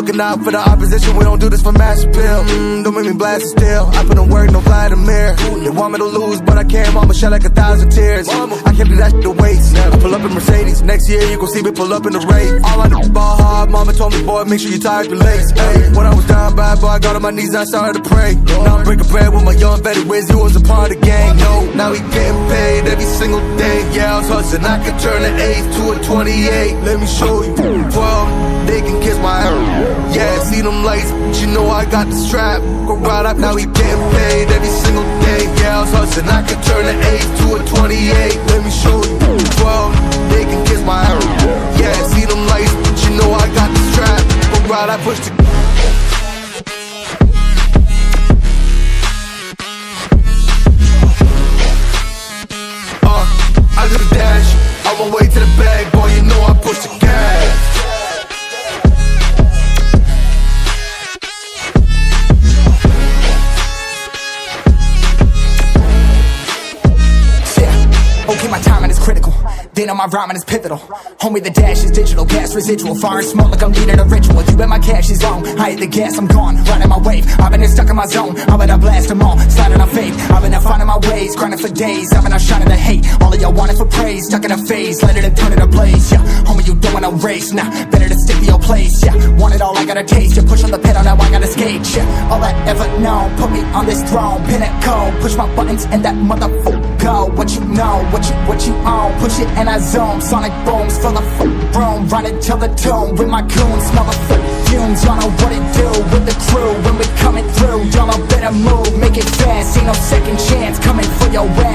looking out for the opposition, we don't do this for mass appeal. Don't make me blast it still, I put in work, no Vladimir. They want me to lose, but I can't, mama shed like 1,000 tears. I can't do that shit to waste. I pull up in Mercedes, next year you gon' see me pull up in the race. All I do is ball hard, mama told me, boy, make sure you tie up your legs. Hey, when I was down bad, boy, I got on my knees and I started to pray. Now I'm breaking bread with my young vet, Wiz, he was a part of the gang. No, now he getting paid every single day. Yeah, I was hustling, I could turn an 8 to a 28. Let me show you, 12, they can kiss my ass. Yeah, see them lights, but you know I got the strap. Go right up, now he getting paid every single day. Yeah, I was hustling, I could turn an 8 to a 28. Let me show you, 12, they can kiss my ass. Yeah, see them lights, but you know I got the strap. Go right, I push the I do the dash, on my way to the bag, boy, you know I push the gas. Yeah, okay, my timing is critical. Then on my rhyming is pivotal. Homie, the dash is digital, gas residual. Fire and smoke like I'm leading a ritual. You bet my cash is long, I hit the gas, I'm gone. Riding my wave, I've been stuck in my zone. I've been blast them all, sliding on faith. I've been finding my ways, grinding for days. I've been shining the hate, all of y'all wanted for praise. Stuck in a phase, let it turn it a blaze. Yeah, homie, you don't wanna race, nah, better to stick to your place. Yeah, want it all, I gotta taste. You push on the pedal, now I gotta skate. Yeah, all I ever known, put me on this throne. Pinnacle, push my buttons and that motherfucker go. What you know, what you own. Push it and I zone, sonic booms full of room. Running till the tomb with my goons, smell the fumes. Y'all know what it do with the crew when we coming through. Y'all know better move, make it fast, ain't no second chance coming for your ass.